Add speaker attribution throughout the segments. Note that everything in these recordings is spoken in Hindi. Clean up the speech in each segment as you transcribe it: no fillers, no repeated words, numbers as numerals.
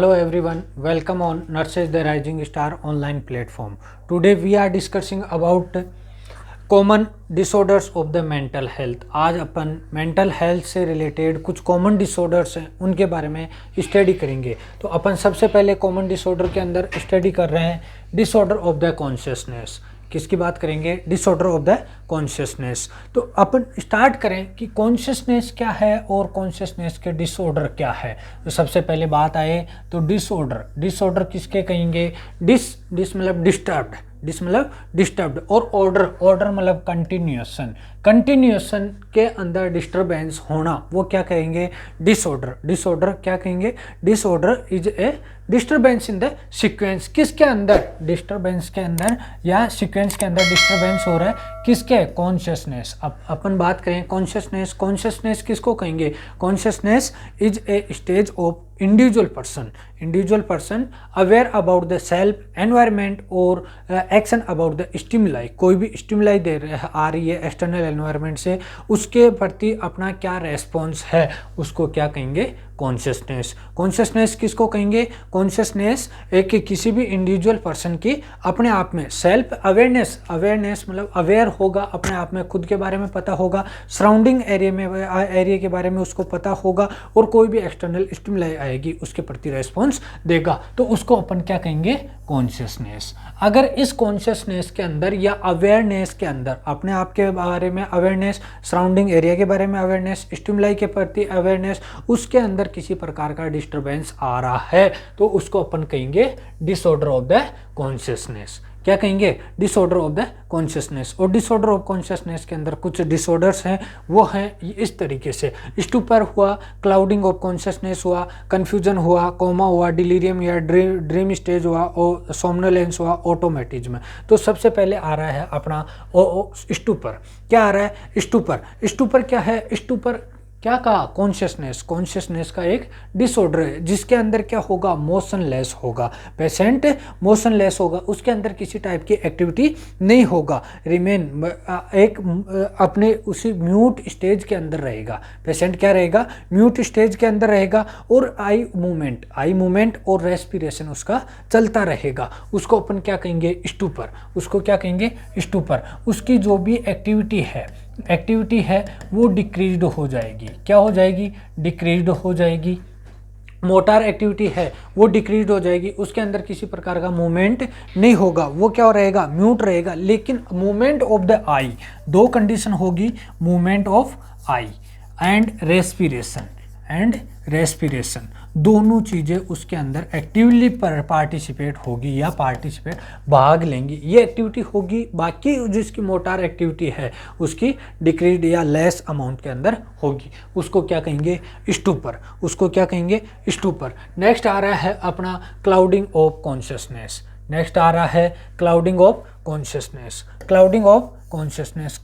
Speaker 1: Hello everyone, welcome on Nurses the Rising Star online platform. Today we are discussing about common disorders of the mental health. आज अपन मेंटल हेल्थ से रिलेटेड कुछ कॉमन डिसऑर्डर्स हैं उनके बारे में स्टडी करेंगे। तो अपन सबसे पहले कॉमन डिसऑर्डर के अंदर स्टडी कर रहे हैं डिसऑर्डर ऑफ द कॉन्शियसनेस। किसकी बात करेंगे? Disorder of the consciousness. तो अपन स्टार्ट करें कि कॉन्शियसनेस क्या है और कॉन्शियसनेस के डिसऑर्डर क्या है। तो सबसे पहले बात आए तो डिसऑर्डर किसके कहेंगे? डिस मतलब डिस्टर्ब्ड और ऑर्डर मतलब कंटिन्यूएशन के अंदर डिस्टर्बेंस होना, वो क्या कहेंगे? डिसऑर्डर क्या कहेंगे? Disorder is a disturbance in the sequence. किसके अंदर? डिस्टर्बेंस के अंदर या सीक्वेंस के अंदर डिस्टर्बेंस हो रहा है। किसके? कॉन्शियसनेस। अब अपन बात करें कॉन्शियसनेस किसको कहेंगे? Consciousness is a stage of individual person aware about the self, environment और एक्शन अबाउट द स्टिमुलाई। कोई भी स्टिमुलाई आ रही है एक्सटर्नल एनवायरमेंट से, उसके प्रति अपना क्या रेस्पॉन्स है, उसको क्या कहेंगे? कॉन्शियसनेस किसको कहेंगे? कॉन्शियसनेस एक किसी भी इंडिविजुअल पर्सन की अपने आप में सेल्फ अवेयरनेस मतलब अवेयर होगा, अपने आप में खुद के बारे में पता होगा, सराउंडिंग एरिया के बारे में उसको पता होगा, और कोई भी एक्सटर्नल स्टिमुलाई आएगी उसके प्रति रेस्पॉन्स देगा, तो उसको अपन क्या कहेंगे? कॉन्शियसनेस। अगर इस कॉन्शियसनेस के अंदर या अवेयरनेस के अंदर अपने आप के बारे में अवेयरनेस, सराउंडिंग एरिया के बारे में अवेयरनेस, स्टिमुलाई के प्रति अवेयरनेस, उसके अंदर किसी प्रकार का डिस्टरबेंस आ रहा है तो उसको अपन कहेंगे डिसऑर्डर ऑफ द कॉन्शियसनेस। क्या कहेंगे? Disorder of the consciousness. और डिसऑर्डर ऑफ कॉन्शियसनेस के अंदर कुछ डिसऑर्डर्स हैं, वो हैं इस तरीके से: स्टूपर हुआ, क्लाउडिंग ऑफ कॉन्शियसनेस हुआ, कंफ्यूजन हुआ, कोमा हुआ, डिलीरियम या ड्रीम स्टेज हुआ, और सोमनोलेंस हुआ, ऑटोमेटिज्म। तो सबसे पहले आ रहा है अपना स्टूपर। क्या आ रहा है? स्टूपर क्या है? स्टूपर क्या कहा? कॉन्शियसनेस का एक डिसऑर्डर है जिसके अंदर क्या होगा? मोशनलेस होगा, पेशेंट मोशनलेस होगा, उसके अंदर किसी टाइप की एक्टिविटी नहीं होगा, रिमेन एक अपने उसी म्यूट स्टेज के अंदर रहेगा। पेशेंट क्या रहेगा? म्यूट स्टेज के अंदर रहेगा, और आई मूवमेंट और रेस्पिरेशन उसका चलता रहेगा। उसको अपन क्या कहेंगे? स्टूपर। उसको क्या कहेंगे? स्टूपर। उसकी जो भी एक्टिविटी है वो डिक्रीज्ड हो जाएगी। क्या हो जाएगी? डिक्रीज्ड हो जाएगी। मोटर एक्टिविटी है वो डिक्रीज्ड हो जाएगी, उसके अंदर किसी प्रकार का मूवमेंट नहीं होगा, वो क्या रहेगा? म्यूट रहेगा। लेकिन मूवमेंट ऑफ द आई, दो कंडीशन होगी, movement of I and respiration, दोनों चीज़ें उसके अंदर एक्टिवली पार्टिसिपेट होगी या भाग लेंगी, ये एक्टिविटी होगी। बाकी जिसकी मोटर एक्टिविटी है उसकी डिक्रीज या लेस अमाउंट के अंदर होगी, उसको क्या कहेंगे? स्टूपर। उसको क्या कहेंगे? स्टूपर। नेक्स्ट आ रहा है अपना क्लाउडिंग ऑफ कॉन्शियसनेस।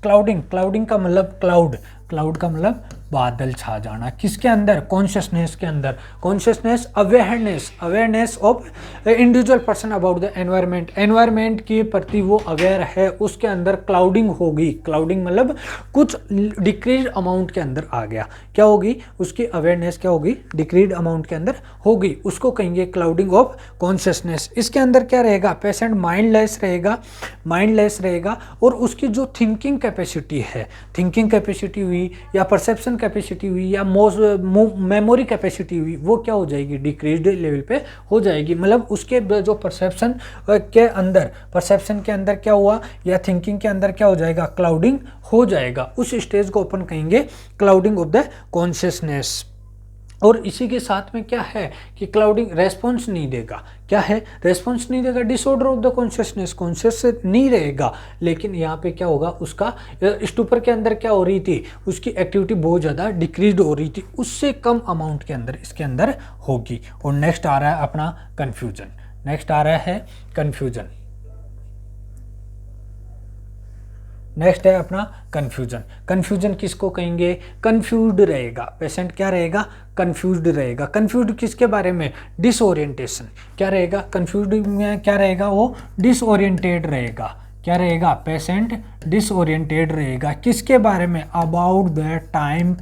Speaker 1: क्लाउडिंग का मतलब क्लाउड का मतलब बादल छा जाना। किसके अंदर? कॉन्शियसनेस के अंदर। Consciousness awareness of individual person about the environment के प्रति वो अवेयर है, उसके अंदर क्लाउडिंग होगी। क्लाउडिंग मतलब कुछ डिक्रीज अमाउंट के अंदर आ गया। क्या होगी? उसकी अवेयरनेस क्या होगी? डिक्रीज अमाउंट के अंदर होगी, उसको कहेंगे क्लाउडिंग ऑफ कॉन्शियसनेस। इसके अंदर क्या रहेगा? पेशेंट माइंडलेस रहेगा, और उसकी जो थिंकिंग कैपेसिटी हुई या परसेप्शन कैपेसिटी हुई या मेमोरी कैपेसिटी हुई, वो क्या हो जाएगी? डिक्रीज्ड लेवल पे हो जाएगी। मतलब उसके जो परसेप्शन के अंदर क्या हुआ या थिंकिंग के अंदर क्या हो जाएगा? क्लाउडिंग हो जाएगा। उस स्टेज को अपन कहेंगे क्लाउडिंग ऑफ द कॉन्शियसनेस। और इसी के साथ में क्या है कि क्लाउडिंग रेस्पॉन्स नहीं देगा। क्या है? रेस्पॉन्स नहीं देगा। डिसऑर्डर ऑफ द कॉन्शियस नहीं रहेगा, लेकिन यहाँ पे क्या होगा? उसका स्टूपर के अंदर क्या हो रही थी? उसकी एक्टिविटी बहुत ज़्यादा डिक्रीज हो रही थी, उससे कम अमाउंट के अंदर इसके अंदर होगी। और नेक्स्ट आ रहा है अपना कन्फ्यूजन। नेक्स्ट है अपना कंफ्यूजन किसको कहेंगे? कंफ्यूज्ड रहेगा। पेशेंट क्या रहेगा? कंफ्यूज्ड रहेगा। कंफ्यूज्ड किसके बारे में? डिसओरिएंटेशन। क्या रहेगा? कंफ्यूज्ड में क्या रहेगा? वो डिसओरिएंटेड रहेगा। क्या रहेगा? पेशेंट डिसओरिएंटेड रहेगा। किसके बारे में? अबाउट द टाइम,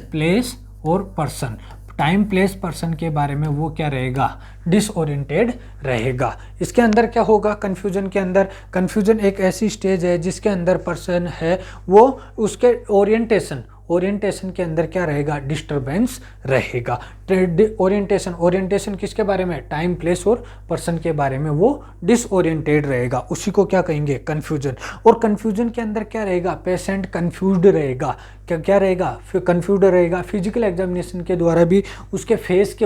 Speaker 1: प्लेस और पर्सन। टाइम प्लेस पर्सन के बारे में वो क्या रहेगा, डिसओरिएंटेड रहेगा। इसके अंदर क्या होगा, कन्फ्यूजन के अंदर, कन्फ्यूजन एक ऐसी स्टेज है जिसके अंदर पर्सन है वो उसके ओरिएंटेशन के अंदर क्या रहेगा, डिस्टरबेंस रहेगा। ओरिएंटेशन किसके बारे में, टाइम प्लेस और पर्सन के बारे में वो डिसओरिएंटेड रहेगा, उसी को क्या कहेंगे, कन्फ्यूजन। और कन्फ्यूजन के अंदर क्या रहेगा, पेशेंट कन्फ्यूज्ड रहेगा, क्या रहेगा, कन्फ्यूज्ड रहेगा। फिजिकल एग्जामिनेशन के द्वारा भी उसके फेस के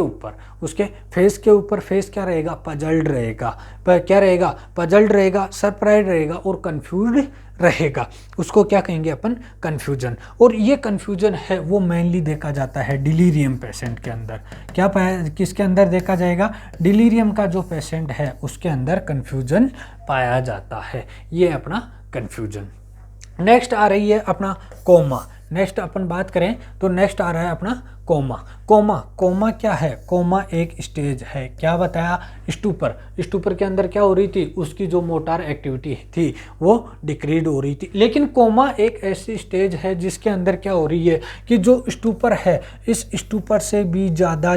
Speaker 1: ऊपर फेस क्या रहेगा, पजल्ड रहेगा, क्या रहेगा, पजल्ड रहेगा, सरप्राइज रहेगा और कन्फ्यूज्ड रहेगा, उसको क्या कहेंगे अपन, कन्फ्यूजन। और ये कन्फ्यूजन है वो मेनली देखा जाता है डिलीरियम पेशेंट के अंदर। क्या किसके अंदर देखा जाएगा, डिलीरियम का जो पेशेंट है उसके अंदर कन्फ्यूजन पाया जाता है। ये अपना कन्फ्यूजन। नेक्स्ट आ रही है अपना कोमा। नेक्स्ट अपन बात करें तो नेक्स्ट आ रहा है अपना कोमा क्या है, कोमा एक स्टेज है, क्या बताया, स्टूपर के अंदर क्या हो रही थी, उसकी जो मोटार एक्टिविटी थी वो डिक्रीज हो रही थी। लेकिन कोमा एक ऐसी स्टेज है जिसके अंदर क्या हो रही है कि जो स्टूपर है, इस स्टूपर से भी ज़्यादा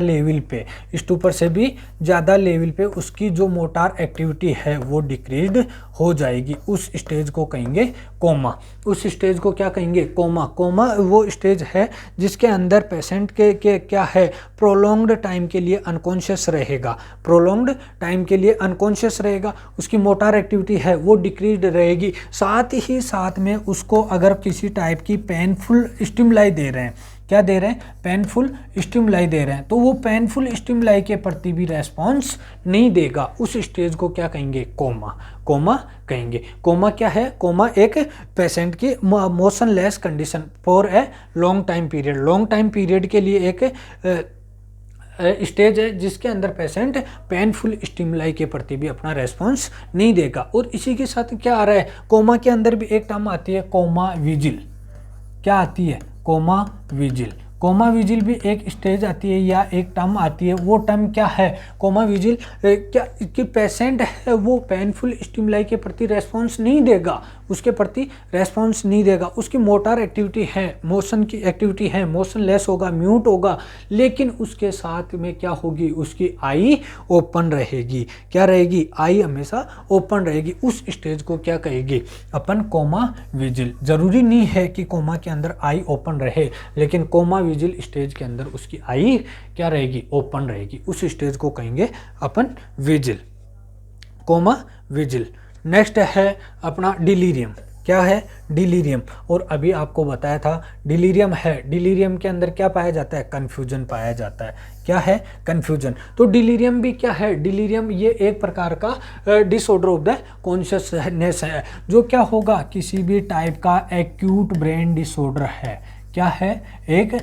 Speaker 1: लेवल पे उसकी जो मोटार एक्टिविटी है वो डिक्रीज हो जाएगी। उस स्टेज को कहेंगे कोमा। उस स्टेज को क्या कहेंगे, कोमा वो स्टेज है जिसके अंदर पेशेंट के क्या है, प्रोलॉन्ग्ड टाइम के लिए अनकॉन्शियस रहेगा, उसकी मोटार एक्टिविटी है वो डिक्रीज रहेगी। साथ ही साथ में उसको अगर किसी टाइप की पेनफुल स्टिमुलाई दे रहे हैं, क्या दे रहे हैं, पेनफुल स्टिमुलाई दे रहे हैं, तो वो पेनफुल स्टिमुलाई के प्रति भी रेस्पॉन्स नहीं देगा। उस स्टेज को क्या कहेंगे, कोमा कहेंगे। कोमा क्या है, कोमा एक पेशेंट की motionless condition for a long time period के लिए एक स्टेज है जिसके अंदर पेशेंट पेनफुल स्टिमुलाई के प्रति भी अपना रेस्पॉन्स नहीं देगा। और इसी के साथ क्या आ रहा है, कोमा के अंदर भी एक टर्म आती है कोमा विजिल। क्या आती है, कोमा विजिल भी एक स्टेज आती है या एक टर्म आती है। वो टर्म क्या है, कोमा विजिल, क्या कि पेशेंट है वो पेनफुल स्टिमुलाई के प्रति रेस्पॉन्स नहीं देगा, उसके प्रति रेस्पॉन्स नहीं देगा, उसकी मोटार एक्टिविटी है, मोशन की एक्टिविटी है, मोशनलेस होगा, म्यूट होगा, लेकिन उसके साथ में क्या होगी, उसकी आई ओपन रहेगी। क्या रहेगी, आई हमेशा ओपन रहेगी। उस स्टेज को क्या कहेगी अपन, कोमा विजिल। जरूरी नहीं है कि कोमा के अंदर आई ओपन रहे, लेकिन कोमा विजिल स्टेज के अंदर उसकी आई क्या रहेगी, ओपन रहेगी। उस स्टेज को कहेंगे अपन विजिल, कोमा विजिल। नेक्स्ट है अपना डिलीरियम। क्या है, डिलीरियम। और अभी आपको बताया था डिलीरियम है, डिलीरियम के अंदर क्या पाया जाता है, कन्फ्यूजन पाया जाता है। क्या है, कन्फ्यूजन। तो डिलीरियम भी क्या है, डिलीरियम ये एक प्रकार का डिसऑर्डर ऑफ द कॉन्शियसनेस है, जो क्या होगा, किसी भी टाइप का एक्यूट ब्रेन डिसऑर्डर है। क्या है, एक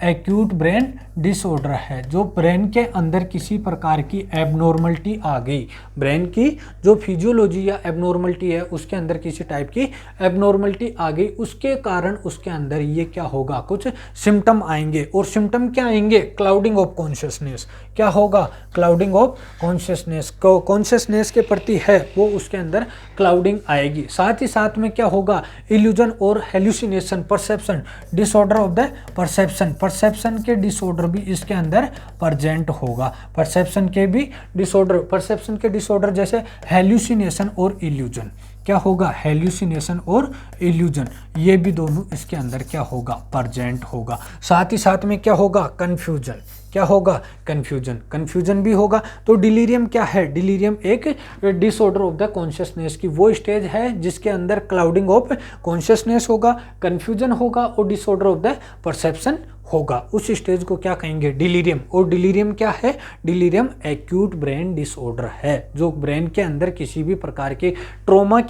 Speaker 1: एक्यूट ब्रेन डिसऑर्डर है, जो ब्रेन के अंदर किसी प्रकार की एबनॉर्मलिटी आ गई, ब्रेन की जो फिजियोलॉजी या एबनॉर्मलिटी है उसके अंदर किसी टाइप की एबनॉर्मलिटी आ गई, उसके कारण उसके अंदर ये क्या होगा, कुछ सिम्टम आएंगे। और सिम्टम क्या आएंगे, क्लाउडिंग ऑफ कॉन्शियसनेस। क्या होगा, क्लाउडिंग ऑफ कॉन्शियसनेस। कॉन्शियसनेस के प्रति है वो उसके अंदर क्लाउडिंग आएगी। साथ ही साथ में क्या होगा, इल्यूजन और hallucination, perception, disorder of the perception के डिसऑर्डर भी इसके अंदर प्रेजेंट होगा। परसेप्शन के डिसऑर्डर जैसे हेल्यूसिनेशन और इल्यूजन। क्या होगा, हेल्यूसिनेशन और इल्यूजन, ये भी दोनों इसके अंदर क्या होगा, प्रेजेंट होगा। साथ ही साथ में क्या होगा, कन्फ्यूजन। क्या होगा, कन्फ्यूजन भी होगा। तो डिलीरियम क्या है, डिलीरियम एक डिसऑर्डर ऑफ द कॉन्शियसनेस की वो स्टेज है जिसके अंदर क्लाउडिंग ऑफ कॉन्शियसनेस होगा, कन्फ्यूजन होगा और डिसऑर्डर ऑफ द परसेप्शन होगा। उस स्टेज को क्या कहेंगे, डिलीरियम। और डिलीरियम क्या है, डिलीरियम एक्यूट ब्रेन डिसऑर्डर है, जो ब्रेन के अंदर किसी भी प्रकार के ट्रॉमा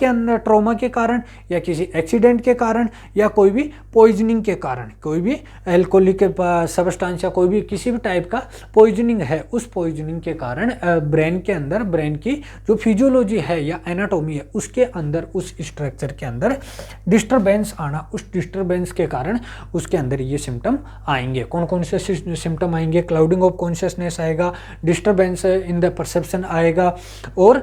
Speaker 1: के कारण या किसी एक्सीडेंट के कारण या कोई भी पॉइजनिंग के कारण, कोई भी एल्कोहलिक सब्सटेंस या कोई भी किसी भी टाइप का पॉइजनिंग है, उस पॉइजनिंग के कारण ब्रेन के अंदर ब्रेन की जो फिजियोलॉजी है या एनाटॉमी है उसके अंदर, उस स्ट्रक्चर के अंदर डिस्टर्बेंस आना, उस डिस्टर्बेंस के कारण उसके अंदर ये सिम्टम आएंगे। कौन कौन से सिम्टम आएंगे, क्लाउडिंग ऑफ कॉन्शियसनेस आएगा, डिस्टर्बेंस इन द परसेप्शन आएगा और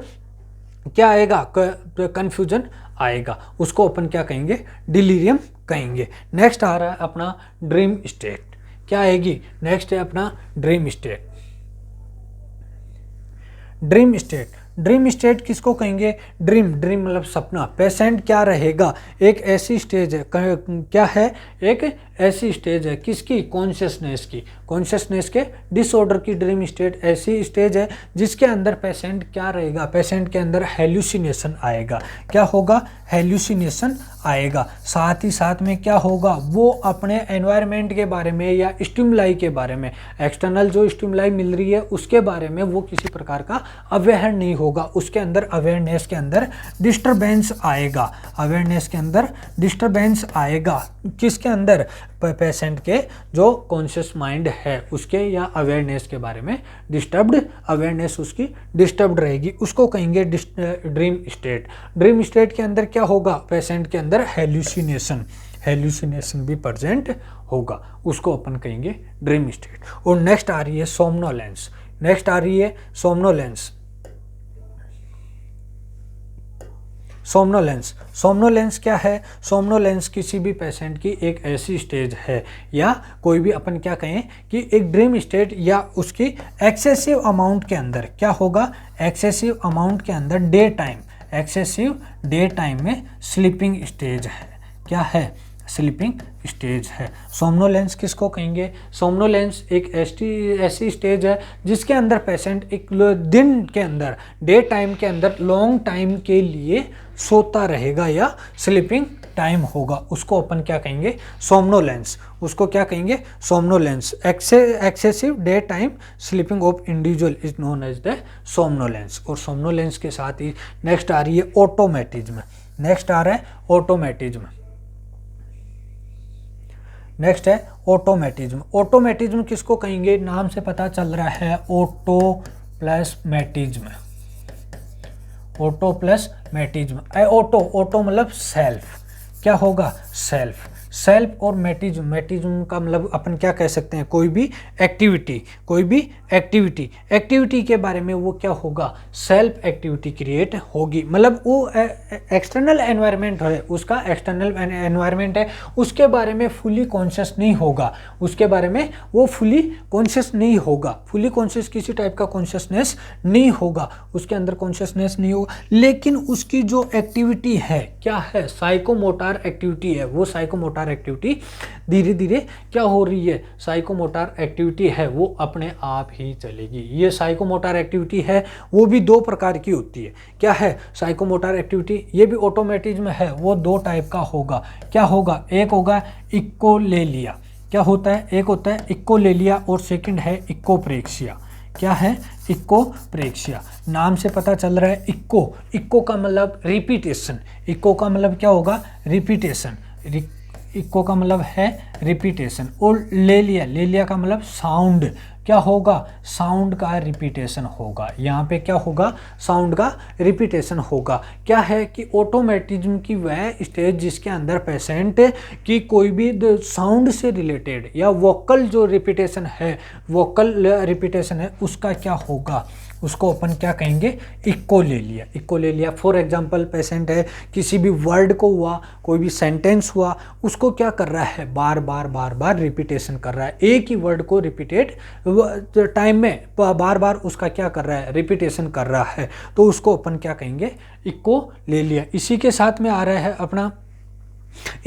Speaker 1: क्या आएगा, कंफ्यूजन आएगा। उसको अपन क्या कहेंगे, डिलीरियम कहेंगे। नेक्स्ट आ रहा है अपना ड्रीम स्टेट। क्या आएगी? नेक्स्ट है अपना dream state. Dream state, dream state किसको कहेंगे? ड्रीम मतलब सपना। पेशेंट क्या रहेगा? एक ऐसी स्टेज है, क्या है? एक ऐसी स्टेज है किसकी? कॉन्शियसनेस की, कॉन्शियसनेस के डिसऑर्डर की ड्रीम स्टेट ऐसी स्टेज है जिसके अंदर पेशेंट क्या रहेगा? पेशेंट के अंदर हेल्यूसिनेशन आएगा। क्या होगा? हेल्यूसिनेशन आएगा। साथ ही साथ में क्या होगा? वो अपने एनवायरनमेंट के बारे में या स्टिमुलाई के बारे में, एक्सटर्नल जो स्टिमुलाई मिल रही है उसके बारे में वो किसी प्रकार का अवेयर नहीं होगा। उसके अंदर अवेयरनेस के अंदर डिस्टरबेंस आएगा। अवेयरनेस के अंदर डिस्टरबेंस आएगा। किसके अंदर? पेशेंट के जो कॉन्शियस माइंड है उसके या अवेयरनेस के बारे में डिस्टर्ब्ड, अवेयरनेस उसकी डिस्टर्ब्ड रहेगी, उसको कहेंगे ड्रीम स्टेट। ड्रीम स्टेट के अंदर क्या होगा? पेशेंट के अंदर हेल्यूसिनेशन, हेल्यूसिनेशन भी प्रेजेंट होगा, उसको अपन कहेंगे ड्रीम स्टेट। और नेक्स्ट आ रही है सोमनोलेंस। नेक्स्ट आ रही है सोमनोलेंस। सोमनोलेंस, सोमनोलेंस क्या है? सोमनोलेंस किसी भी पेशेंट की एक ऐसी स्टेज है या कोई भी अपन क्या कहें कि एक ड्रीम स्टेट या उसकी एक्सेसिव अमाउंट के अंदर क्या होगा? एक्सेसिव अमाउंट के अंदर day time, excessive day time में स्लीपिंग स्टेज है। क्या है? स्लीपिंग स्टेज है। सोमनोलेंस किसको कहेंगे? सोमनोलेंस एक ऐसी स्टेज है जिसके अंदर पेशेंट एक दिन के अंदर, डे टाइम के अंदर लॉन्ग टाइम के लिए सोता रहेगा या स्लीपिंग टाइम होगा, उसको अपन क्या कहेंगे? सोमनोलेंस। उसको क्या कहेंगे? Somnolence. Excessive day time sleeping of individual is known as the somnolence. और सोमनोलेंस के साथ ही नेक्स्ट आ रही है ऑटोमेटिज्म। नेक्स्ट आ रहा है ऑटोमेटिज्म। नेक्स्ट है ऑटोमेटिज्म। ऑटोमेटिज्म किसको कहेंगे? नाम से पता चल रहा है auto plus matism. Auto plus matism. Auto, auto मतलब सेल्फ। क्या होगा? सेल्फ। सेल्फ और मैटिज्म, मैटिज्म का मतलब अपन क्या कह सकते हैं? कोई भी एक्टिविटी, कोई भी एक्टिविटी, एक्टिविटी के बारे में वो क्या होगा? सेल्फ एक्टिविटी क्रिएट होगी। मतलब वो एक्सटर्नल एनवायरनमेंट है, उसका एक्सटर्नल एनवायरनमेंट है, उसके बारे में फुली कॉन्शियस नहीं होगा, उसके बारे में वो फुली कॉन्शियस नहीं होगा। फुली कॉन्शियस किसी टाइप का कॉन्शियसनेस नहीं होगा, उसके अंदर कॉन्शियसनेस नहीं होगा, लेकिन उसकी जो एक्टिविटी है क्या है? साइकोमोटर एक्टिविटी है। वो साइकोमोटर एक्टिविटी धीरे धीरे क्या हो रही है? साइकोमोटर एक्टिविटी है वो अपने आप ही चलेगी। ये साइकोमोटर एक्टिविटी है वो भी दो प्रकार की होती है। क्या है? साइकोमोटर एक्टिविटी ये भी ऑटोमेटिज्म है, वो दो टाइप का होगा। क्या होगा? एक होगा इक्कोलेलिया। क्या होता है? एक होता है इक्कोलेलिया और सेकंड है इक्कोप्रेक्सिया। क्या है? इक्कोप्रेक्सिया। नाम से पता चल रहा है इक्को, इक्को का मतलब रिपीटेशन। इक्को का मतलब क्या होगा? रिपीटेशन। इक्को का मतलब है रिपीटेशन। और लेलिया, लेलिया का मतलब साउंड। क्या होगा? साउंड का रिपीटेशन होगा। यहाँ पे क्या होगा? साउंड का रिपीटेशन होगा। क्या है कि ऑटोमेटिज्म की वह स्टेज जिसके अंदर पेशेंट की कोई भी साउंड से रिलेटेड या वोकल जो रिपीटेशन है, वोकल रिपीटेशन है, उसका क्या होगा? उसको अपन क्या कहेंगे? इक्कोलेलिया। इक्कोलेलिया फॉर एग्जांपल पेशेंट है, किसी भी वर्ड को हुआ, कोई भी सेंटेंस हुआ, उसको क्या कर रहा है? बार बार बार बार रिपीटेशन कर रहा है। एक ही वर्ड को रिपीटेड टाइम में बार बार उसका क्या कर रहा है? रिपीटेशन कर रहा है, तो उसको अपन क्या कहेंगे? इक्कोलेलिया। इसी के साथ में आ रहा है अपना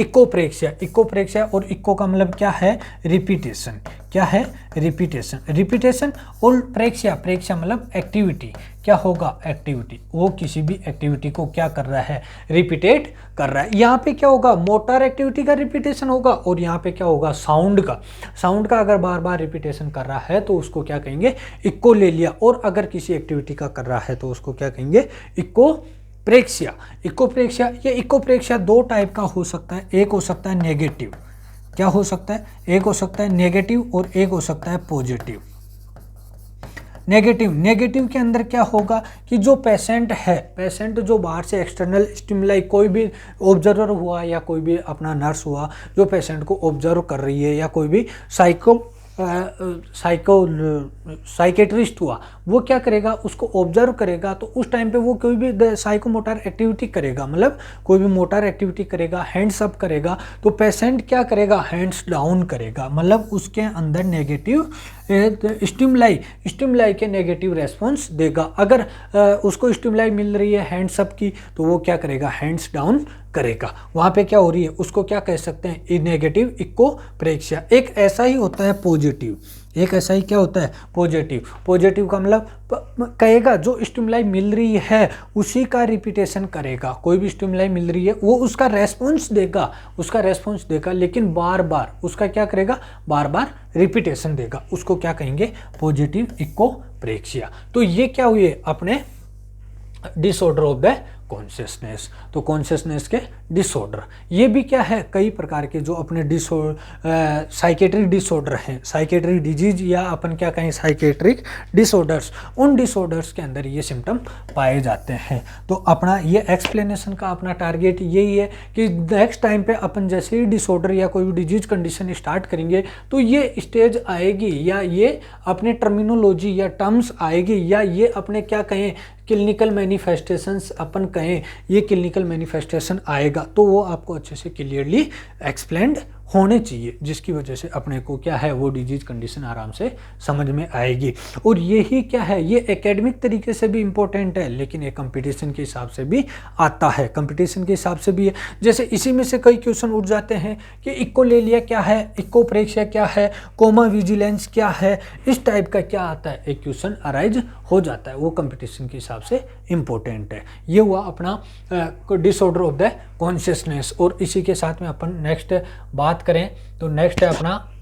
Speaker 1: इक्कोप्रेक्सिया। इक्कोप्रेक्सिया और इक्को का मतलब क्या है? रिपीटेशन। क्या है? रिपीटेशन। रिपीटेशन और प्रेक्सिया, प्रेक्सिया मतलब एक्टिविटी। क्या होगा? एक्टिविटी। वो किसी भी एक्टिविटी को क्या कर रहा है? रिपीटेट कर रहा है। यहाँ पे क्या होगा? मोटर एक्टिविटी का रिपीटेशन होगा और यहाँ पे क्या होगा? साउंड का। साउंड का अगर बार बार रिपीटेशन कर रहा है तो उसको क्या कहेंगे? इक्कोलेलिया। और अगर किसी एक्टिविटी का कर रहा है तो उसको क्या कहेंगे? इक्कोप्रेक्सिया। इक्कोप्रेक्सिया, ये इक्कोप्रेक्सिया दो टाइप का हो सकता है। एक हो सकता है नेगेटिव। क्या हो सकता है? एक हो सकता है नेगेटिव और एक हो सकता है पॉजिटिव। नेगेटिव, नेगेटिव के अंदर क्या होगा कि जो पेशेंट है, पेशेंट जो बाहर से एक्सटर्नल स्टिमुलाई, कोई भी ऑब्जर्वर हुआ या कोई भी अपना नर्स हुआ जो पेशेंट को ऑब्जर्व कर रही है, या कोई भी साइकेट्रिस्ट हुआ, वो क्या करेगा, उसको ऑब्जर्व करेगा, तो उस टाइम पे वो कोई भी साइकोमोटर एक्टिविटी करेगा, मतलब कोई भी मोटर एक्टिविटी करेगा, हैंड्स अप करेगा, तो पेशेंट क्या करेगा, हैंड्स डाउन करेगा, मतलब उसके अंदर नेगेटिव स्टिमुलाई के नेगेटिव रेस्पॉन्स देगा। अगर उसको स्टिमुलाई मिल रही है हैंड्स अप की, तो वो क्या करेगा, हैंड्स डाउन करेगा। वहाँ पे क्या हो रही है, उसको क्या कह सकते हैं, नेगेटिव इकोप्रेक्सिया। एक ऐसा ही होता है पॉजिटिव, एक ऐसा ही क्या होता है, पॉजिटिव। पॉजिटिव का मतलब कहेगा जो स्टिमुलाई मिल रही है उसी का रिपीटेशन करेगा, कोई भी स्टिमुलाई मिल रही है वो उसका रेस्पॉन्स देगा, लेकिन बार बार उसका क्या करेगा, बार बार रिपीटेशन देगा, उसको क्या कहेंगे, पॉजिटिव इकोप्रेक्सिया। तो ये क्या हुए अपने डिसऑर्डर ऑफ द कॉन्शियसनेस। तो कॉन्शियसनेस के डिसऑर्डर, ये भी क्या है, कई प्रकार के जो अपने साइकेट्रिक डिसऑर्डर हैं, साइकेट्रिक डिजीज या अपन क्या कहें साइकेट्रिक डिसऑर्डर्स, उन डिसऑर्डर्स के अंदर ये सिम्टम पाए जाते हैं। तो अपना ये एक्सप्लेनेशन का अपना टारगेट यही है कि नेक्स्ट टाइम पे अपन जैसे ही डिसऑर्डर या कोई भी डिजीज कंडीशन स्टार्ट करेंगे तो ये स्टेज आएगी या ये अपने टर्मिनोलॉजी या टर्म्स आएगी या ये अपने क्या कहें क्लिनिकल मैनिफेस्टेशंस अपन कहें, ये क्लिनिकल मैनिफेस्टेशन आएगा, तो वो आपको अच्छे से क्लियरली एक्सप्लेन्ड होने चाहिए, जिसकी वजह से अपने को क्या है वो डिजीज कंडीशन आराम से समझ में आएगी। और यही क्या है, ये एकेडमिक तरीके से भी इम्पोर्टेंट है, लेकिन ये कंपटीशन के हिसाब से भी आता है, कंपटीशन के हिसाब से भी है। जैसे इसी में से कई क्वेश्चन उठ जाते हैं कि इकोलेलिया क्या है, इकोप्रेक्सिया क्या है, कोमा विजिलेंस क्या है, इस टाइप का क्या आता है, एक क्वेश्चन अराइज हो जाता है, वो कंपटीशन के हिसाब से इम्पोर्टेंट है। ये हुआ अपना डिसऑर्डर ऑफ द कॉन्शियसनेस। और इसी के साथ में अपन नेक्स्ट बात करें तो नेक्स्ट है अपना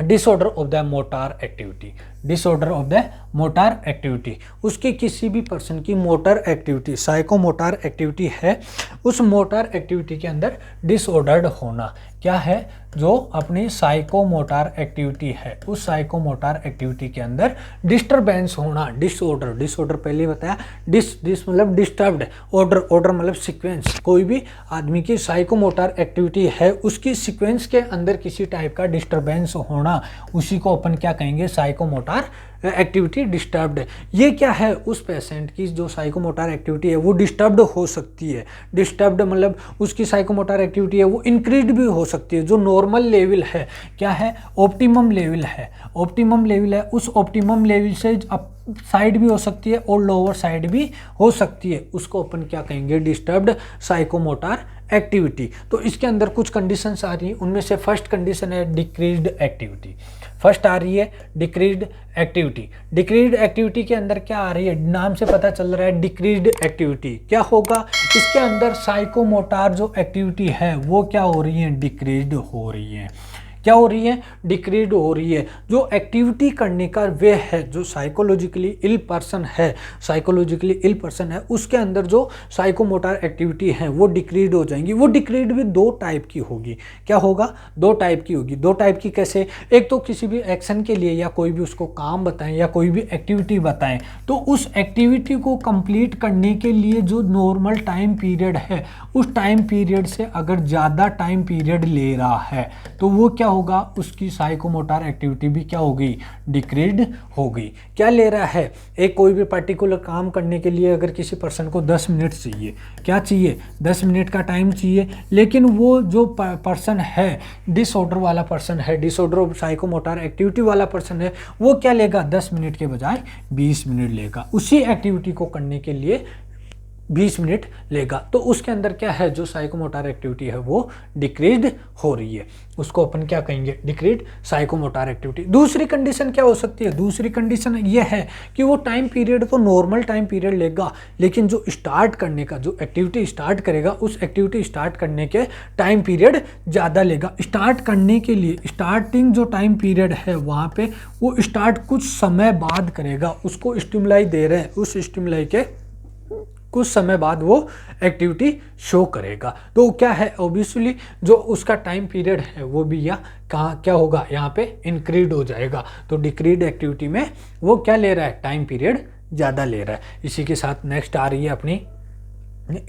Speaker 1: disorder of the motor activity. Disorder of the motor activity, उसकी किसी भी पर्सन की मोटर एक्टिविटी, साइकोमोटर एक्टिविटी है, उस मोटर एक्टिविटी के अंदर डिसऑर्डर्ड होना क्या है, जो अपनी साइकोमोटर एक्टिविटी है, उस साइकोमोटर एक्टिविटी के अंदर डिस्टरबेंस होना, डिसऑर्डर। डिसऑर्डर पहले बताया, डिस मतलब डिस्टर्ब्ड, ऑर्डर मतलब सीक्वेंस, कोई भी आदमी की साइकोमोटर एक्टिविटी है उसकी सीक्वेंस के अंदर किसी टाइप का डिस्टरबेंस होना, उसी को अपन क्या कहेंगे, साइकोमोटर एक्टिविटी डिस्टर्ब्ड है। ये क्या है, उस पेशेंट की जो साइकोमोटर एक्टिविटी है वो डिस्टर्ब्ड हो सकती है। डिस्टर्ब्ड मतलब उसकी साइकोमोटर एक्टिविटी है वो इंक्रीज भी हो सकती है। जो नॉर्मल लेवल है क्या है, ऑप्टिमम लेवल है, ऑप्टिमम लेवल है, उस ऑप्टिमम लेवल से अप साइड भी हो सकती है और लोअर साइड भी हो सकती है, उसको अपन क्या कहेंगे, डिस्टर्ब्ड साइकोमोटर एक्टिविटी। तो इसके अंदर कुछ कंडीशंस आ रही हैं, उनमें से फर्स्ट कंडीशन है डिक्रीज्ड एक्टिविटी। फर्स्ट आ रही है डिक्रीज्ड एक्टिविटी। डिक्रीज्ड एक्टिविटी के अंदर क्या आ रही है, नाम से पता चल रहा है डिक्रीज्ड एक्टिविटी क्या होगा, इसके अंदर साइकोमोटर जो एक्टिविटी है वो क्या हो रही है, डिक्रीज्ड हो रही है। क्या हो रही है, डिक्रीज हो रही है। जो एक्टिविटी करने का वे है, जो साइकोलॉजिकली इल पर्सन है, साइकोलॉजिकली इल पर्सन है, उसके अंदर जो साइकोमोटर एक्टिविटी है वो डिक्रीज हो जाएंगी। वो डिक्रीज भी दो टाइप की होगी। क्या होगा, दो टाइप की होगी। दो टाइप की कैसे, एक तो किसी भी एक्शन के लिए या कोई भी उसको काम बताएं या कोई भी एक्टिविटी बताएं, तो उस एक्टिविटी को कंप्लीट करने के लिए जो नॉर्मल टाइम पीरियड है उस टाइम पीरियड से अगर ज़्यादा टाइम पीरियड ले रहा है तो वो क्या होगा, उसकी साइकोमोटर एक्टिविटी भी क्या होगी, डिक्रीज होगी। क्या ले रहा है, एक कोई भी पर्टिकुलर काम करने के लिए अगर किसी पर्सन को 10 मिनट चाहिए, क्या चाहिए, 10 मिनट का टाइम चाहिए, लेकिन वो जो पर्सन है डिसऑर्डर वाला पर्सन है, डिसऑर्डर ऑफ साइकोमोटर एक्टिविटी वाला पर्सन है, वो क्या लेगा, 10 मिनट के बजाय 20 मिनट लेगा। उसी एक्टिविटी को करने के लिए 20 मिनट लेगा। तो उसके अंदर क्या है, जो साइकोमोटर एक्टिविटी है वो डिक्रीज्ड हो रही है, उसको अपन क्या कहेंगे, डिक्रीज्ड साइकोमोटर एक्टिविटी। दूसरी कंडीशन क्या हो सकती है, दूसरी कंडीशन ये है कि वो टाइम पीरियड तो नॉर्मल टाइम पीरियड लेगा, लेकिन जो स्टार्ट करने का, जो एक्टिविटी स्टार्ट करेगा उस एक्टिविटी स्टार्ट करने के टाइम पीरियड ज़्यादा लेगा। स्टार्ट करने के लिए स्टार्टिंग जो टाइम पीरियड है वहाँ पे वो स्टार्ट कुछ समय बाद करेगा, उसको स्टिमुलाई दे रहे हैं, उस स्टिमुलाई के कुछ समय बाद वो एक्टिविटी शो करेगा। तो क्या है, ऑब्वियसली जो उसका टाइम पीरियड है वो भी कहाँ क्या होगा, यहाँ पे इंक्रीज हो जाएगा। तो डिक्रीज एक्टिविटी में वो क्या ले रहा है, टाइम पीरियड ज़्यादा ले रहा है। इसी के साथ नेक्स्ट आ रही है अपनी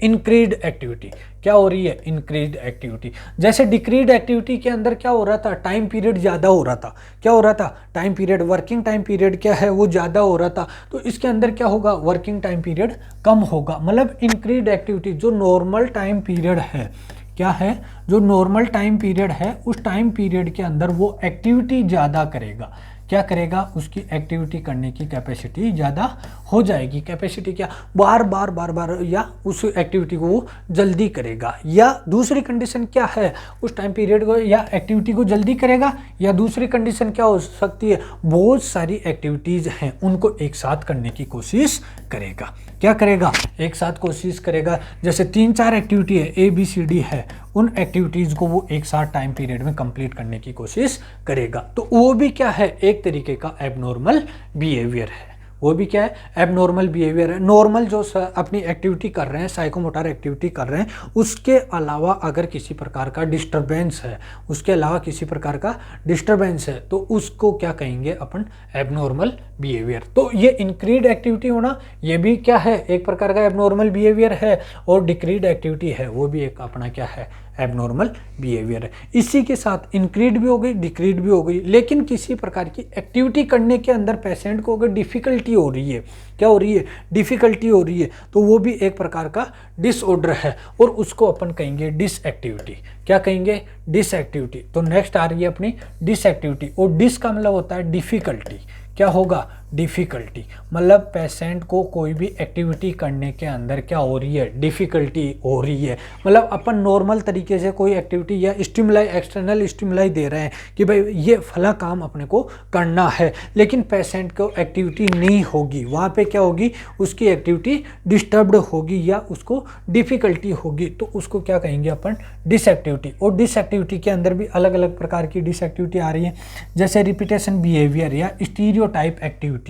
Speaker 1: इंक्रीड एक्टिविटी। क्या हो रही है? इंक्रीड एक्टिविटी। जैसे डिक्रीड एक्टिविटी के अंदर क्या हो रहा था? टाइम पीरियड ज़्यादा हो रहा था। क्या हो रहा था? Time period, working time period क्या है वो ज़्यादा हो रहा था। तो इसके अंदर क्या होगा? वर्किंग टाइम पीरियड कम होगा। मतलब इंक्रीड एक्टिविटी, जो नॉर्मल टाइम पीरियड है, क्या है? जो नॉर्मल टाइम पीरियड है उस टाइम पीरियड के अंदर वो एक्टिविटी ज़्यादा करेगा। क्या करेगा? उसकी एक्टिविटी करने की कैपेसिटी ज़्यादा हो जाएगी। कैपेसिटी क्या? बार बार या उस एक्टिविटी को वो जल्दी करेगा। या दूसरी कंडीशन क्या है? उस टाइम पीरियड को या एक्टिविटी को जल्दी करेगा। या दूसरी कंडीशन क्या हो सकती है? बहुत सारी एक्टिविटीज़ हैं उनको एक साथ करने की कोशिश करेगा। क्या करेगा? एक साथ कोशिश करेगा। जैसे 3-4 एक्टिविटी है, ABCD है, उन एक्टिविटीज़ को वो एक साथ टाइम पीरियड में कंप्लीट करने की कोशिश करेगा। तो वो भी क्या है? एक तरीके का एबनॉर्मल बिहेवियर है। वो भी क्या है? एबनॉर्मल बिहेवियर है। नॉर्मल जो अपनी एक्टिविटी कर रहे हैं, साइकोमोटर एक्टिविटी कर रहे हैं, उसके अलावा अगर किसी प्रकार का डिस्टरबेंस है, उसके अलावा किसी प्रकार का डिस्टरबेंस है, तो उसको क्या कहेंगे अपन? Abnormal behaviour. तो ये इंक्रीड एक्टिविटी होना, ये भी क्या है? एक प्रकार का एबनॉर्मल बिहेवियर है। और डिक्रीड एक्टिविटी है, वो भी एक अपना क्या है? एबनॉर्मल बिहेवियर है। इसी के साथ इंक्रीड भी हो गई, डिक्रीड भी हो गई। लेकिन किसी प्रकार की एक्टिविटी करने के अंदर पेशेंट को अगर डिफिकल्टी हो रही है, क्या हो रही है? डिफिकल्टी हो रही है, तो वो भी एक प्रकार का डिसऑर्डर है और उसको अपन कहेंगे डिसएक्टिविटी। क्या कहेंगे? डिसएक्टिविटी। तो नेक्स्ट आ रही है अपनी डिसएक्टिविटी। और डिस का मतलब होता है डिफिकल्टी। क्या होगा? डिफ़िकल्टी। मतलब पेशेंट को कोई भी एक्टिविटी करने के अंदर क्या हो रही है? डिफ़िकल्टी हो रही है। मतलब अपन नॉर्मल तरीके से कोई एक्टिविटी या स्टिमुलाई, एक्सटर्नल स्टिमुलाई दे रहे हैं कि भाई ये फला काम अपने को करना है, लेकिन पेशेंट को एक्टिविटी नहीं होगी। वहाँ पे क्या होगी? उसकी एक्टिविटी डिस्टर्ब्ड होगी या उसको डिफ़िकल्टी होगी। तो उसको क्या कहेंगे अपन? डिसएक्टिविटी। और डिसएक्टिविटी के अंदर भी अलग अलग प्रकार की डिसएक्टिविटी आ रही है। जैसे रिपीटेशन बिहेवियर या स्टीरियोटाइप एक्टिविटी।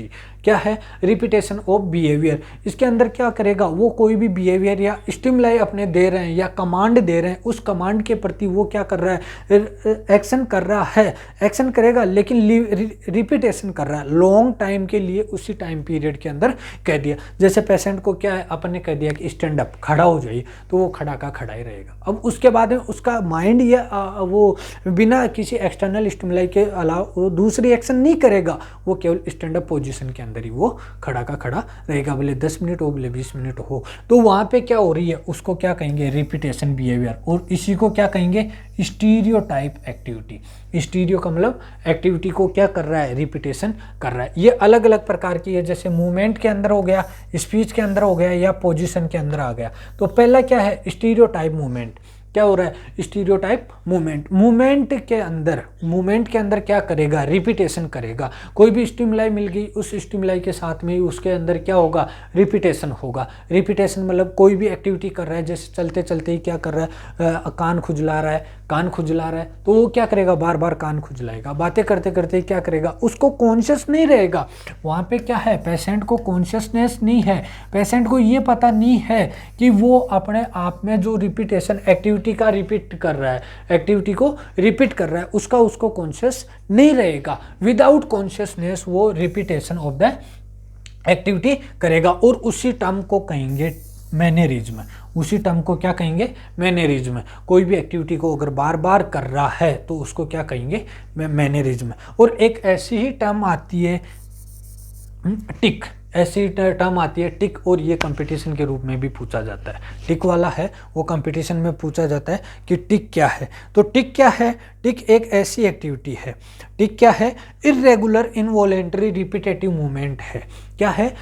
Speaker 1: क्या है? Repetition of behaviour. इसके अंदर क्या करेगा? वो कोई भी बिहेवियर या स्टिमुलाई अपने दे रहे हैं या कमांड दे रहे हैं, उस कमांड के प्रति वो क्या कर रहा है? एक्शन कर रहा है। एक्शन करेगा लेकिन रिपीटेशन कर रहा है लॉन्ग टाइम के लिए, उसी टाइम पीरियड के अंदर कह दिया। जैसे पेशेंट को क्या है? अपन ने कह दिया कि स्टैंड अप, खड़ा हो जाइए, तो वो खड़ा का खड़ा ही रहेगा। अब उसके बाद में उसका माइंड या वो बिना किसी एक्सटर्नल स्टिमुलाई के अलावा वो दूसरी एक्शन नहीं करेगा। वो केवल स्टैंड अप पोजीशन के अंदर ही वो खड़ा का खड़ा रहेगा, भले 10 मिनट हो, भले 20 मिनट हो। तो वहाँ पे क्या हो रही है? उसको क्या कहेंगे? Repetition behaviour. और इसी को क्या कहेंगे? Stereotype activity. स्टीरियो का मतलब एक्टिविटी को क्या कर रहा है? रिपीटेशन कर रहा है। ये अलग अलग प्रकार की है। जैसे मूवमेंट के अंदर हो गया, स्पीच के अंदर हो गया, या पोजीशन के अंदर आ गया। तो पहला क्या है? Stereotype movement. क्या हो रहा है? Stereotype movement. मूवमेंट के अंदर क्या करेगा? रिपीटेशन करेगा। कोई भी स्टिमुलाई मिल गई, उस स्टिमुलाई के साथ में उसके अंदर क्या होगा? रिपीटेशन होगा। रिपीटेशन मतलब कोई भी एक्टिविटी कर रहा है, जैसे चलते चलते ही क्या कर रहा है? कान खुजला रहा है, तो वो क्या करेगा? बार बार कान खुजलाएगा। बातें करते करते क्या करेगा? उसको कॉन्शियस नहीं रहेगा। वहाँ पे क्या है? पेशेंट को कॉन्शियसनेस नहीं है। पेशेंट को ये पता नहीं है कि वो अपने आप में जो रिपीटेशन एक्टिविटी का रिपीट कर रहा है, एक्टिविटी को रिपीट कर रहा है, उसका उसको कॉन्शियस नहीं रहेगा। विदाउट कॉन्शियसनेस वो रिपीटेशन ऑफ द एक्टिविटी करेगा। और उसी टर्म को कहेंगे मैनरिज्म। उसी टर्म को क्या कहेंगे? मैनरिज्म। कोई भी एक्टिविटी को अगर बार बार कर रहा है तो उसको क्या कहेंगे? मैनरिज्म। और एक ऐसी ही टर्म आती है टिक। ऐसी टर्म आती है टिक, और ये कंपटीशन के रूप में भी पूछा जाता है। टिक वाला है वो कंपटीशन में पूछा जाता है कि टिक क्या है। तो टिक क्या है? टिक एक ऐसी एक्टिविटी है। टिक क्या है? इर्रेगुलर इनवॉलेंटरी रिपीटेटिव मूवमेंट है। क्या है?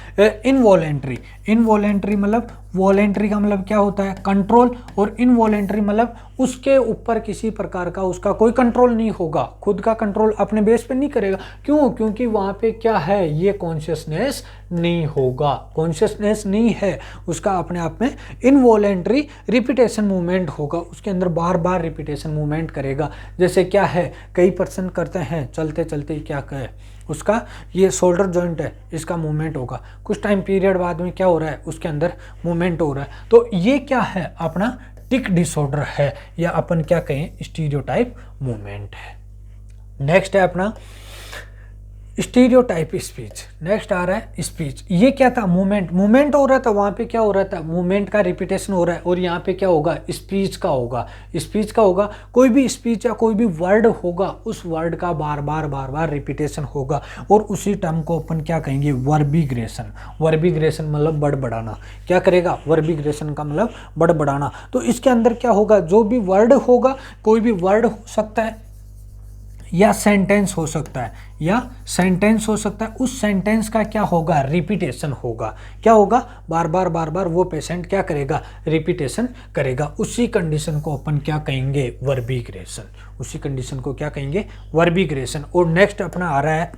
Speaker 1: इनवॉलेंटरी। इनवॉलेंटरी मतलब, वॉलेंटरी का मतलब क्या होता है? कंट्रोल, और इनवॉलेंटरी मतलब उसके ऊपर किसी प्रकार का उसका कोई कंट्रोल नहीं होगा। खुद का कंट्रोल अपने बेस पे नहीं करेगा। क्यों? क्योंकि वहाँ पे क्या है? ये कॉन्शियसनेस नहीं होगा। कॉन्शियसनेस नहीं है उसका अपने आप में। इनवॉलेंटरी रिपीटेशन मूवमेंट होगा, उसके अंदर बार बार रिपीटेशन मूवमेंट करेगा। जैसे क्या है? कई पर्सन करते हैं चलते चलते क्या कहे? उसका ये शोल्डर जॉइंट है, इसका मूवमेंट होगा। कुछ टाइम पीरियड बाद में क्या हो रहा है? उसके अंदर मूवमेंट हो रहा है। तो ये क्या है? अपना टिक डिसऑर्डर है, या अपन क्या कहें? स्टीरियोटाइप मूवमेंट है। नेक्स्ट है अपना स्टीरियोटाइप स्पीच। नेक्स्ट आ रहा है स्पीच। ये क्या था, मूवमेंट, मूवमेंट हो रहा था, वहाँ पे क्या हो रहा था, मूवमेंट का रिपीटेशन हो रहा है, और यहाँ पे क्या होगा, स्पीच का होगा। स्पीच का होगा, कोई भी स्पीच या कोई भी वर्ड होगा, उस वर्ड का बार बार रिपीटेशन होगा, और उसी टर्म को अपन क्या कहेंगे, वर्बिग्रेशन। वर्बिग्रेशन मतलब बड़बड़ाना। क्या करेगा, वर्बिग्रेशन का मतलब बड़बड़ाना। तो इसके अंदर क्या होगा, जो भी वर्ड होगा, कोई भी वर्ड हो सकता है या सेंटेंस हो सकता है, या सेंटेंस हो सकता है, उस सेंटेंस का क्या होगा, रिपीटेशन होगा। क्या होगा, बार बार वो पेशेंट क्या करेगा, रिपीटेशन करेगा। उसी कंडीशन को अपन क्या कहेंगे, वर्बिग्रेशन। उसी कंडीशन को क्या कहेंगे, वर्बिग्रेशन। और नेक्स्ट अपना आ रहा है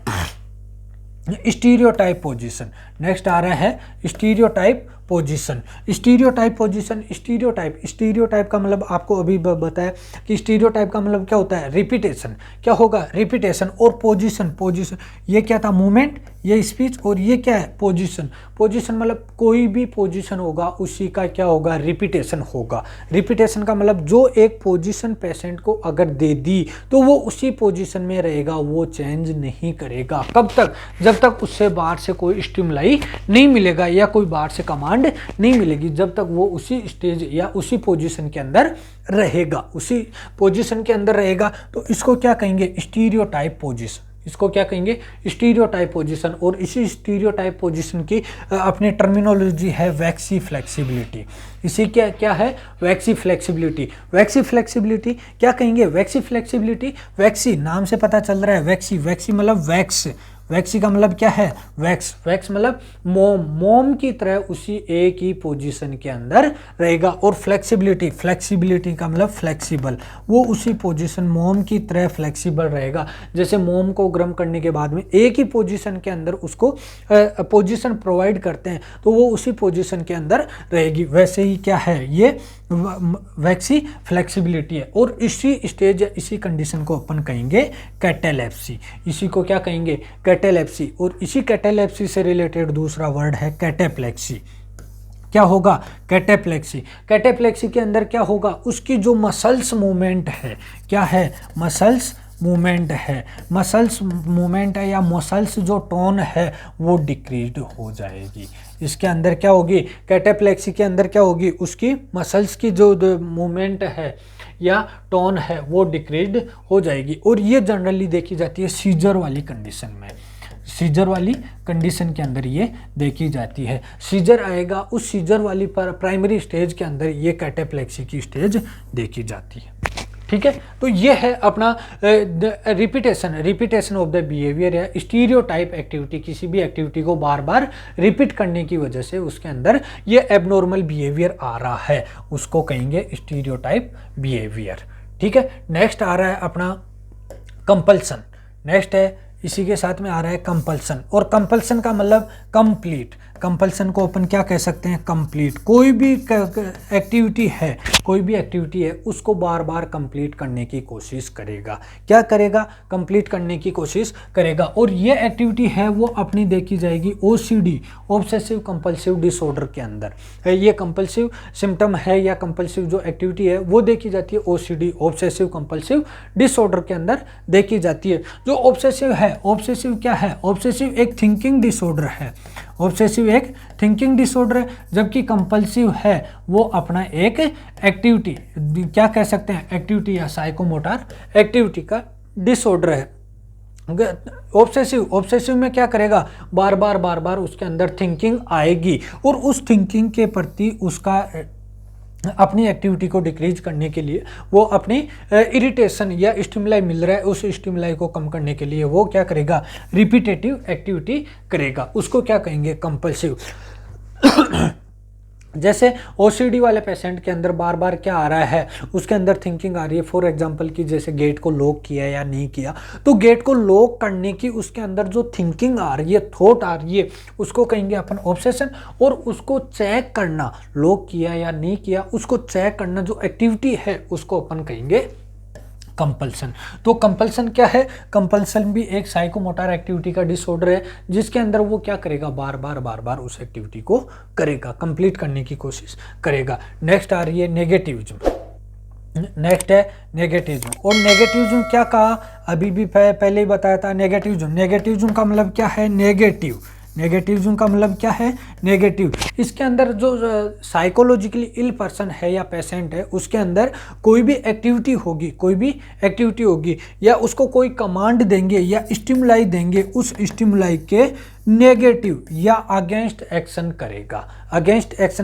Speaker 1: स्टीरियोटाइप पोजीशन। नेक्स्ट आ रहा है stereotype position. Stereotype position, stereotype का मतलब आपको अभी बताया कि स्टीरियोटाइप का मतलब क्या होता है, रिपीटेशन। क्या होगा, रिपीटेशन। और पोजीशन ये क्या था, मूवमेंट, ये स्पीच, और ये क्या है, पोजीशन। पोजीशन मतलब कोई भी पोजीशन होगा, उसी का क्या होगा, रिपीटेशन होगा। रिपीटेशन का मतलब जो एक पोजीशन पेशेंट को अगर दे दी तो वो उसी पोजीशन में रहेगा, वो चेंज नहीं करेगा। कब तक, जब तक उससे बाहर से कोई स्टिमुलाई नहीं मिलेगा या कोई बाहर से कमांड नहीं मिलेगी, जब तक वो उसी स्टेज या उसी पोजीशन के अंदर रहेगा, उसी पोजीशन के अंदर रहेगा। तो इसको क्या कहेंगे, स्टीरियोटाइप पोजीशन। इसको क्या कहेंगे, स्टीरियोटाइप पोजीशन। और इसी स्टीरियोटाइप पोजीशन की अपनी टर्मिनोलॉजी है वैक्सी फ्लेक्सिबिलिटी। इसी क्या है, वैक्सी फ्लेक्सिबिलिटी। वैक्सी फ्लेक्सिबिलिटी क्या कहेंगे, वैक्सी फ्लेक्सिबिलिटी, वैक्सी नाम से पता चल रहा है, वैक्सी मतलब वैक्स। वैक्सी का मतलब क्या है, वैक्स मतलब मोम की तरह उसी एक ही पोजीशन के अंदर रहेगा। और फ्लेक्सिबिलिटी का मतलब फ्लेक्सिबल, वो उसी पोजीशन मोम की तरह फ्लेक्सिबल रहेगा। जैसे मोम को गर्म करने के बाद में एक ही पोजीशन के अंदर उसको पोजीशन प्रोवाइड करते हैं, तो वो उसी पोजीशन के अंदर रहेगी। वैसे ही क्या है, ये वैक्सी फ्लेक्सिबिलिटी है। और इसी स्टेज या इसी कंडीशन को अपन कहेंगे कैटेलेप्सी। इसी को क्या कहेंगे, कैटेलेप्सी। और इसी कैटेलेप्सी से रिलेटेड दूसरा वर्ड है कैटेप्लेक्सी। क्या होगा, कैटेप्लेक्सी। कैटेप्लेक्सी के अंदर क्या होगा, उसकी जो मसल्स मूवमेंट है, क्या है, मसल्स मूवमेंट है, मसल्स मूवमेंट है या मसल्स जो टोन है वो डिक्रीज हो जाएगी। इसके अंदर क्या होगी, कैटेप्लेक्सी के अंदर क्या होगी, उसकी मसल्स की जो मूवमेंट है या टोन है वो डिक्रीज हो जाएगी। और ये जनरली देखी जाती है सीजर वाली कंडीशन में। सीजर वाली कंडीशन के अंदर ये देखी जाती है। सीजर आएगा, उस सीजर वाली पर प्राइमरी स्टेज के अंदर ये कैटेप्लेक्सी की स्टेज देखी जाती है। ठीक है, तो ये है अपना रिपीटेशन ऑफ द बिहेवियर या स्टीरियोटाइप एक्टिविटी। किसी भी एक्टिविटी को बार बार रिपीट करने की वजह से उसके अंदर ये एबनॉर्मल बिहेवियर आ रहा है, उसको कहेंगे स्टीरियोटाइप बिहेवियर। ठीक है, नेक्स्ट आ रहा है अपना कंपल्सन। नेक्स्ट है, इसी के साथ में आ रहा है कंपल्सन। और कंपल्सन का मतलब कंप्लीट। कंपल्सन को अपन क्या कह सकते हैं, कंप्लीट। कोई भी एक्टिविटी है, कोई भी एक्टिविटी है, उसको बार बार कंप्लीट करने की कोशिश करेगा। क्या करेगा, कंप्लीट करने की कोशिश करेगा। और ये एक्टिविटी है वो अपनी देखी जाएगी OCD, ऑब्सेसिव कंपल्सिव डिसऑर्डर के अंदर। ये कंपल्सिव सिम्टम है या कंपल्सिव जो एक्टिविटी है वो देखी जाती है OCD, ऑब्सेसिव कंपल्सिव डिसऑर्डर के अंदर देखी जाती है। जो ऑब्सेसिव है, ऑब्सेसिव क्या है, ऑब्सेसिव एक थिंकिंग डिसऑर्डर है। ऑब्सेसिव एक थिंकिंग डिसऑर्डर है, जबकि कंपल्सिव है वो अपना एक एक्टिविटी, क्या कह सकते हैं, एक्टिविटी या साइकोमोटर एक्टिविटी का डिसऑर्डर है। ऑब्सेसिव में क्या करेगा, बार बार उसके अंदर थिंकिंग आएगी, और उस थिंकिंग के प्रति उसका अपनी एक्टिविटी को डिक्रीज करने के लिए वो अपनी इरिटेशन या स्टिमुलाई मिल रहा है, उस स्टिमुलाई को कम करने के लिए वो क्या करेगा, रिपीटेटिव एक्टिविटी करेगा। उसको क्या कहेंगे, कंपल्सिव। जैसे OCD वाले पेशेंट के अंदर बार बार क्या आ रहा है, उसके अंदर थिंकिंग आ रही है। फॉर एग्जांपल कि जैसे गेट को लॉक किया या नहीं किया, तो गेट को लॉक करने की उसके अंदर जो थिंकिंग आ रही है, थॉट आ रही है, उसको कहेंगे अपन ऑब्सेशन। और उसको चेक करना, लॉक किया या नहीं किया, उसको चेक करना जो एक्टिविटी है उसको अपन कहेंगे कंपल्सन। तो कंपल्सन क्या है, कंपल्सन भी एक साइकोमोटर एक्टिविटी का डिसऑर्डर है, जिसके अंदर वो क्या करेगा, बार बार उस एक्टिविटी को करेगा, कंप्लीट करने की कोशिश करेगा। नेक्स्ट आ रही है नेगेटिविज्म। नेक्स्ट है नेगेटिविज्म। और नेगेटिविज्म क्या कहा, अभी भी पहले ही बताया था। नेगेटिविज्म का मतलब क्या है, नेगेटिव। नेगेटिविज्म का मतलब क्या है, नेगेटिव। इसके अंदर जो साइकोलॉजिकली इल पर्सन है या पेशेंट है, उसके अंदर कोई भी एक्टिविटी होगी या उसको कोई कमांड देंगे या स्टिमुलाई देंगे, उस स्टिमुलाई के नेगेटिव या अगेंस्ट एक्शन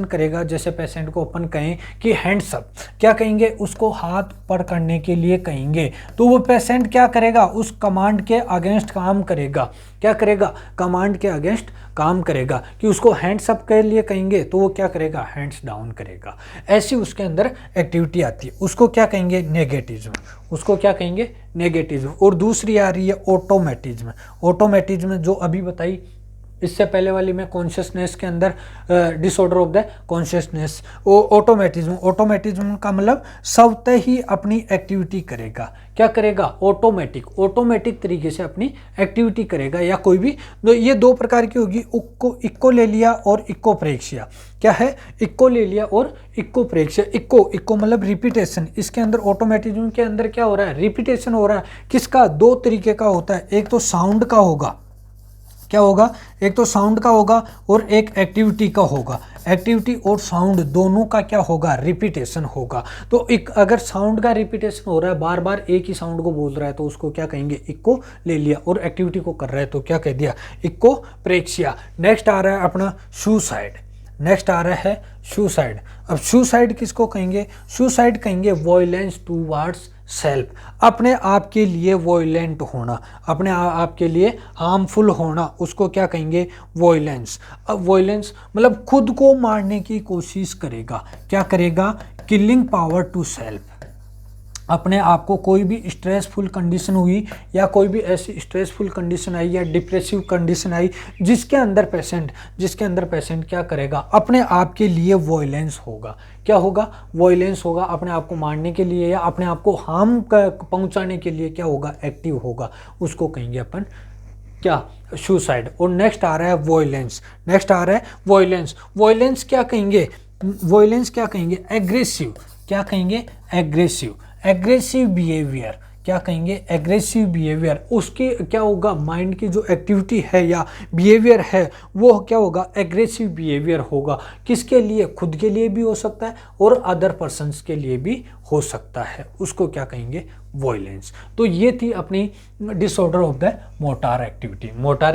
Speaker 1: करेगा। जैसे पेशेंट को अपन कहें कि हैंड्स अप, क्या कहेंगे, उसको हाथ ऊपर करने के लिए कहेंगे, तो वो पेशेंट क्या करेगा, उस कमांड के अगेंस्ट काम करेगा। क्या करेगा, कमांड के अगेंस्ट काम करेगा। कि उसको हैंड्स अप के लिए कहेंगे तो वो क्या करेगा, हैंड्स डाउन करेगा। ऐसी उसके अंदर एक्टिविटी आती है, उसको क्या कहेंगे, नेगेटिज्म। और दूसरी आ रही है ऑटोमेटिज्म जो अभी बताई इससे पहले वाली में, कॉन्शियसनेस के अंदर डिसऑर्डर ऑफ द कॉन्शियसनेस। ऑटोमेटिज्म का मतलब स्वतः ही अपनी एक्टिविटी करेगा। क्या करेगा, ऑटोमेटिक तरीके से अपनी एक्टिविटी करेगा। या कोई भी ये दो प्रकार की होगी, इक्कोलेलिया और इक्कोप्रेक्सिया। क्या है, इक्कोलेलिया और इक्कोप्रेक्सिया। इक्को मतलब रिपीटेशन। इसके अंदर ऑटोमेटिज्म के अंदर क्या हो रहा है, रिपीटेशन हो रहा है। किसका, दो तरीके का होता है, एक तो साउंड का होगा, क्या होगा, एक तो साउंड का होगा और एक एक्टिविटी का होगा। एक्टिविटी और साउंड दोनों का क्या होगा, रिपीटेशन होगा। तो एक अगर साउंड का रिपीटेशन हो रहा है, बार बार एक ही साउंड को बोल रहा है, तो उसको क्या कहेंगे, इक्को ले लिया। और एक्टिविटी को कर रहा है तो क्या कह दिया, इक्को प्रेक्सिया। नेक्स्ट आ रहा है अपना सुसाइड। अब सुसाइड किसको कहेंगे, सुसाइड कहेंगे वॉयलेंस टूवर्ड्स सेल्फ, अपने आप के लिए वॉयलेंट होना, अपने आप के लिए हार्मफुल होना, उसको क्या कहेंगे, वॉयलेंस। अब वॉयलेंस मतलब खुद को मारने की कोशिश करेगा। क्या करेगा, किलिंग पावर टू सेल्फ। अपने आप को कोई भी स्ट्रेसफुल कंडीशन हुई या कोई भी ऐसी स्ट्रेसफुल कंडीशन आई या डिप्रेसिव कंडीशन आई जिसके अंदर पेशेंट क्या करेगा, अपने आप के लिए वॉयलेंस होगा। क्या होगा, वॉयलेंस होगा, अपने आप को मारने के लिए या अपने आप को हार्म पहुंचाने के लिए क्या होगा, एक्टिव होगा। उसको कहेंगे अपन क्या, सुसाइड। और नेक्स्ट आ रहा है वॉयलेंस। वॉयलेंस क्या कहेंगे, एग्रेसिव। क्या कहेंगे, एग्रेसिव बिहेवियर। क्या कहेंगे, एग्रेसिव बिहेवियर। उसके क्या होगा, माइंड की जो एक्टिविटी है या बिहेवियर है वो क्या होगा, एग्रेसिव बिहेवियर होगा। किसके लिए, खुद के लिए भी हो सकता है और अदर पर्सन्स के लिए भी हो सकता है। उसको क्या कहेंगे, वॉयलेंस। तो ये थी अपनी disorder of the motor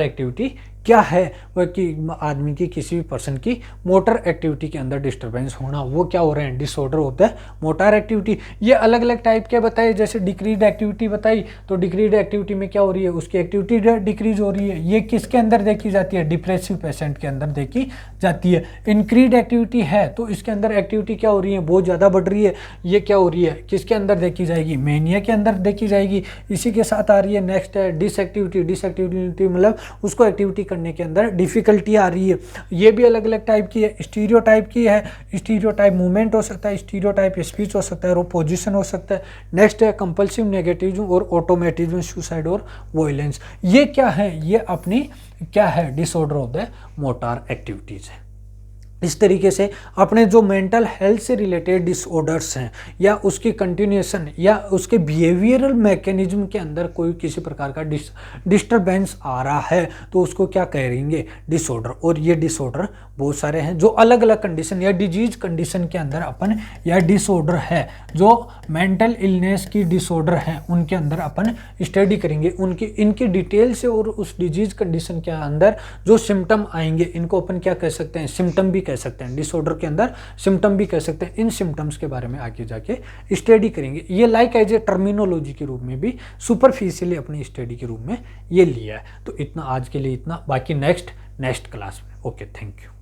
Speaker 1: activity क्या है, वह कि आदमी की, किसी भी पर्सन की मोटर एक्टिविटी के अंदर डिस्टर्बेंस होना, वो क्या हो रहे हैं, डिसऑर्डर होता है मोटार एक्टिविटी। ये अलग अलग टाइप के बताए, जैसे डिक्रीज एक्टिविटी बताई, तो डिक्रीज एक्टिविटी में क्या हो रही है, उसकी एक्टिविटी डिक्रीज हो रही है। ये किसके अंदर देखी जाती है, डिप्रेसिव पेशेंट के अंदर देखी जाती है। इंक्रीज एक्टिविटी है तो इसके अंदर एक्टिविटी क्या हो रही है, बहुत ज़्यादा बढ़ रही है। ये क्या हो रही है, किसके अंदर देखी जाएगी, मेनिया के अंदर देखी जाएगी। इसी के साथ आ रही है नेक्स्ट है डिसएक्टिविटी मतलब उसको एक्टिविटी करने के अंदर डिफिकल्टी आ रही है। ये भी अलग अलग टाइप की है। स्टीरियोटाइप की है, स्टीरियोटाइप मूवमेंट हो सकता है, स्टीरियोटाइप स्पीच हो सकता है और पोजीशन हो सकता है। नेक्स्ट है कंपल्सिव नेगेटिविज्म और ऑटोमेटिज्म, सुसाइड और वॉयलेंस। ये क्या है, ये अपनी क्या है, disorder of the motor activities है। इस तरीके से अपने जो मेंटल हेल्थ से रिलेटेड डिसऑर्डर्स हैं या उसकी कंटिन्यूएशन या उसके बिहेवियरल मैकेनिज्म के अंदर कोई किसी प्रकार का डिस्टर्बेंस आ रहा है तो उसको क्या कहेंगे, डिसऑर्डर। और ये डिसऑर्डर बहुत सारे हैं जो अलग अलग कंडीशन या डिजीज कंडीशन के अंदर अपन या डिसऑर्डर है, जो मेंटल इलनेस की डिसऑर्डर है उनके अंदर अपन स्टडी करेंगे, इनकी डिटेल से। और उस डिजीज कंडीशन के अंदर जो सिम्टम आएंगे इनको अपन क्या कह सकते हैं, सिम्टम भी कह सकते हैं। डिसऑर्डर के अंदर सिम्टम भी कह सकते हैं। इन सिम्टम्स के बारे में आगे जाके स्टडी करेंगे। ये लाइक एज ए टर्मिनोलॉजी के रूप में भी सुपरफिशियली अपनी स्टडी के रूप में ये लिया है। तो इतना आज के लिए इतना, बाकी नेक्स्ट क्लास में। Okay, thank you.